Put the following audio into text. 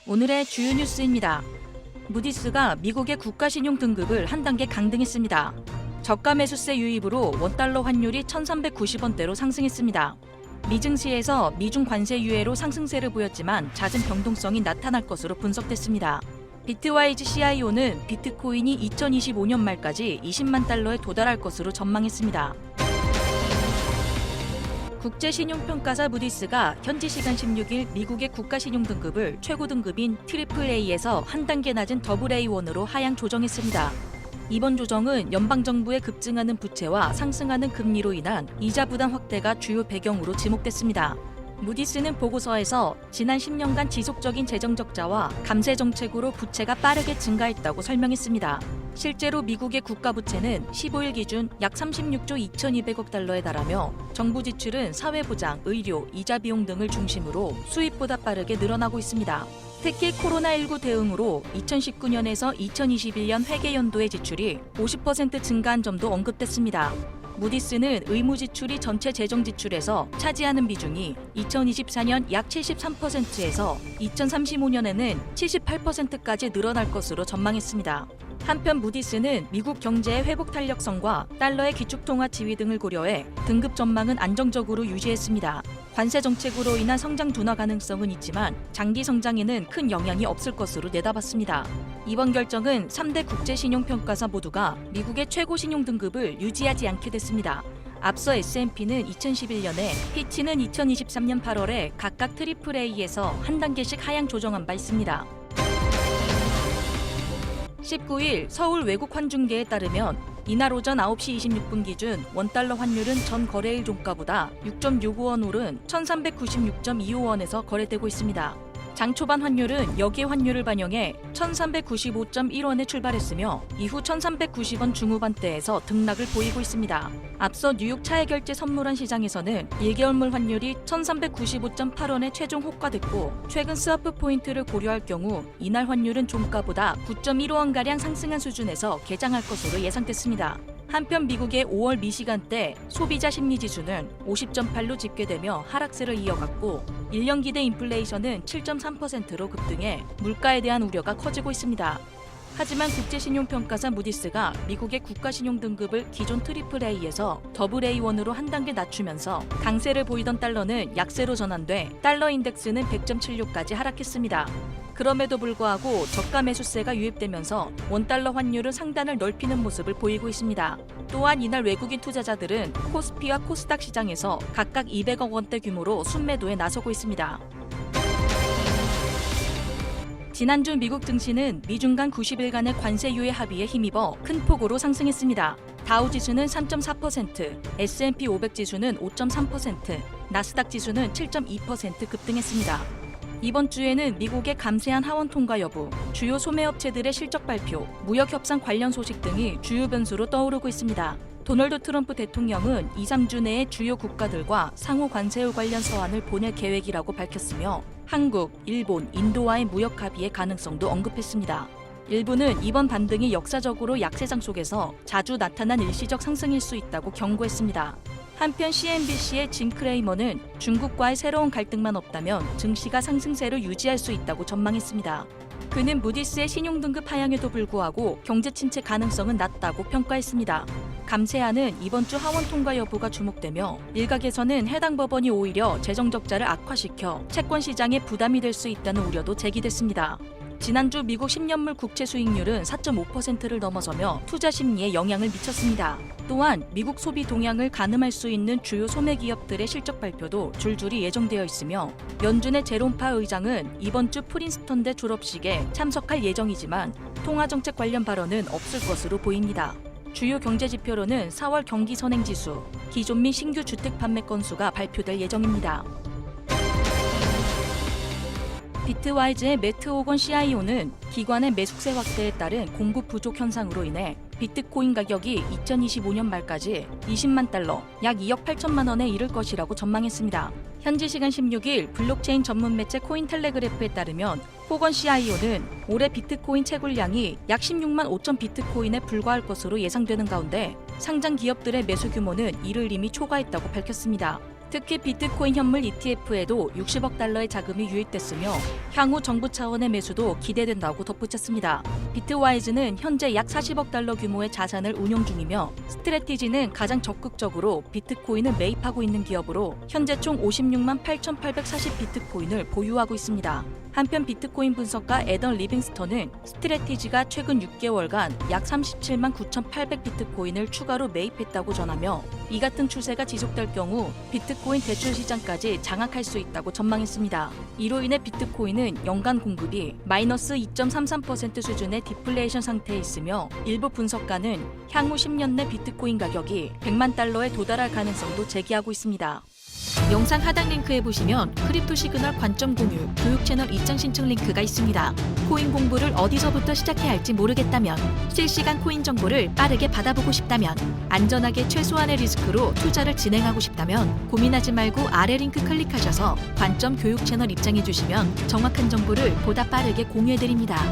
오늘의 주요 뉴스입니다. 무디스가 미국의 국가신용 등급을 한 단계 강등했습니다. 저가 매수세 유입으로 원달러 환율이 1,390원대로 상승했습니다. 미증시에서 미중 관세 유예로 상승세를 보였지만 잦은 변동성이 나타날 것으로 분석됐습니다. 비트와이즈 CIO는 비트코인이 2025년 말까지 20만 달러에 도달할 것으로 전망했습니다. 국제신용평가사 무디스가 현지 시간 16일 미국의 국가신용등급을 최고 등급인 AAA에서 한 단계 낮은 AA1으로 하향 조정했습니다. 이번 조정은 연방정부의 급증하는 부채와 상승하는 금리로 인한 이자 부담 확대가 주요 배경으로 지목됐습니다. 무디스는 보고서에서 지난 10년간 지속적인 재정 적자와 감세 정책으로 부채가 빠르게 증가했다고 설명했습니다. 실제로 미국의 국가 부채는 15일 기준 약 36조 2,200억 달러에 달하며 정부 지출은 사회보장, 의료, 이자 비용 등을 중심으로 수입보다 빠르게 늘어나고 있습니다. 특히 코로나19 대응으로 2019년에서 2021년 회계연도의 지출이 50% 증가한 점도 언급됐습니다. 무디스는 의무 지출이 전체 재정 지출에서 차지하는 비중이 2024년 약 73%에서 2035년에는 78%까지 늘어날 것으로 전망했습니다. 한편 무디스는 미국 경제의 회복 탄력성과 달러의 기축통화 지위 등을 고려해 등급 전망은 안정적으로 유지했습니다. 관세 정책으로 인한 성장 둔화 가능성은 있지만 장기 성장에는 큰 영향이 없을 것으로 내다봤습니다. 이번 결정은 3대 국제신용평가사 모두가 미국의 최고 신용 등급을 유지하지 않게 됐습니다. 앞서 S&P는 2011년에, 피치는 2023년 8월에 각각 AAA에서 한 단계씩 하향 조정한 바 있습니다. 19일 서울 외국환중계에 따르면 이날 오전 9시 26분 기준 원달러 환율은 전 거래일 종가보다 6.65원 오른 1,396.25원에서 거래되고 있습니다. 장 초반 환율은 여기의 환율을 반영해 1,395.1원에 출발했으며 이후 1,390원 중후반대에서 등락을 보이고 있습니다. 앞서 뉴욕 차액결제 선물원 시장에서는 1개월물 환율이 1,395.8원에 최종 호가됐고 최근 스와프 포인트를 고려할 경우 이날 환율은 종가보다 9.15원가량 상승한 수준에서 개장할 것으로 예상됐습니다. 한편 미국의 5월 미시간대 소비자 심리지수는 50.8로 집계되며 하락세를 이어갔고 1년 기대 인플레이션은 7.3%로 급등해 물가에 대한 우려가 커지고 있습니다. 하지만 국제신용평가사 무디스가 미국의 국가신용 등급을 기존 AAA에서 AA1으로 한 단계 낮추면서 강세를 보이던 달러는 약세로 전환돼 달러 인덱스는 100.76까지 하락했습니다. 그럼에도 불구하고 저가 매수세가 유입되면서 원달러 환율은 상단을 넓히는 모습을 보이고 있습니다. 또한 이날 외국인 투자자들은 코스피와 코스닥 시장에서 각각 200억 원대 규모로 순매도에 나서고 있습니다. 지난주 미국 증시는 미중 간 90일간의 관세 유예 합의에 힘입어 큰 폭으로 상승했습니다. 다우 지수는 3.4%, S&P 500 지수는 5.3%, 나스닥 지수는 7.2% 급등했습니다. 이번 주에는 미국의 감세한 하원 통과 여부, 주요 소매업체들의 실적 발표, 무역 협상 관련 소식 등이 주요 변수로 떠오르고 있습니다. 도널드 트럼프 대통령은 2-3주 내에 주요 국가들과 상호 관세율 관련 서한을 보낼 계획이라고 밝혔으며 한국, 일본, 인도와의 무역 합의의 가능성도 언급했습니다. 일부는 이번 반등이 역사적으로 약세장 속에서 자주 나타난 일시적 상승일 수 있다고 경고했습니다. 한편 CNBC의 짐 크레이머는 중국과의 새로운 갈등만 없다면 증시가 상승세를 유지할 수 있다고 전망했습니다. 그는 무디스의 신용등급 하향에도 불구하고 경제 침체 가능성은 낮다고 평가했습니다. 감세안은 이번 주 하원 통과 여부가 주목되며 일각에서는 해당 법원이 오히려 재정 적자를 악화시켜 채권 시장에 부담이 될 수 있다는 우려도 제기됐습니다. 지난주 미국 10년물 국채 수익률은 4.5%를 넘어서며 투자 심리에 영향을 미쳤습니다. 또한 미국 소비 동향을 가늠할 수 있는 주요 소매 기업들의 실적 발표도 줄줄이 예정되어 있으며 연준의 제롬 파 의장은 이번 주 프린스턴대 졸업식에 참석할 예정이지만 통화정책 관련 발언은 없을 것으로 보입니다. 주요 경제 지표로는 4월 경기 선행 지수, 기존 및 신규 주택 판매 건수가 발표될 예정입니다. 비트와이즈의 매트 호건 CIO는 기관의 매수세 확대에 따른 공급 부족 현상으로 인해 비트코인 가격이 2025년 말까지 20만 달러, 약 2억 8천만 원에 이를 것이라고 전망했습니다. 현지 시간 16일 블록체인 전문 매체 코인텔레그래프에 따르면 호건 CIO는 올해 비트코인 채굴량이 약 16만 5천 비트코인에 불과할 것으로 예상되는 가운데 상장 기업들의 매수 규모는 이를 이미 초과했다고 밝혔습니다. 특히 비트코인 현물 ETF에도 60억 달러의 자금이 유입됐으며 향후 정부 차원의 매수도 기대된다고 덧붙였습니다. 비트와이즈는 현재 약 40억 달러 규모의 자산을 운용 중이며 스트래티지는 가장 적극적으로 비트코인을 매입하고 있는 기업으로 현재 총 56만 8,840 비트코인을 보유하고 있습니다. 한편 비트코인 분석가 애던 리빙스턴은 스트래티지가 최근 6개월간 약 37만 9,800 비트코인을 추가로 매입했다고 전하며 이 같은 추세가 지속될 경우 비트코인 대출 시장까지 장악할 수 있다고 전망했습니다. 이로 인해 비트코인은 연간 공급이 마이너스 2.33% 수준의 디플레이션 상태에 있으며 일부 분석가는 향후 10년 내 비트코인 가격이 100만 달러에 도달할 가능성도 제기하고 있습니다. 영상 하단 링크에 보시면 크립토 시그널 관점 공유 교육 채널 입장 신청 링크가 있습니다. 코인 공부를 어디서부터 시작해야 할지 모르겠다면, 실시간 코인 정보를 빠르게 받아보고 싶다면, 안전하게 최소한의 리스크로 투자를 진행하고 싶다면 고민하지 말고 아래 링크 클릭하셔서 관점 교육 채널 입장해 주시면 정확한 정보를 보다 빠르게 공유해 드립니다.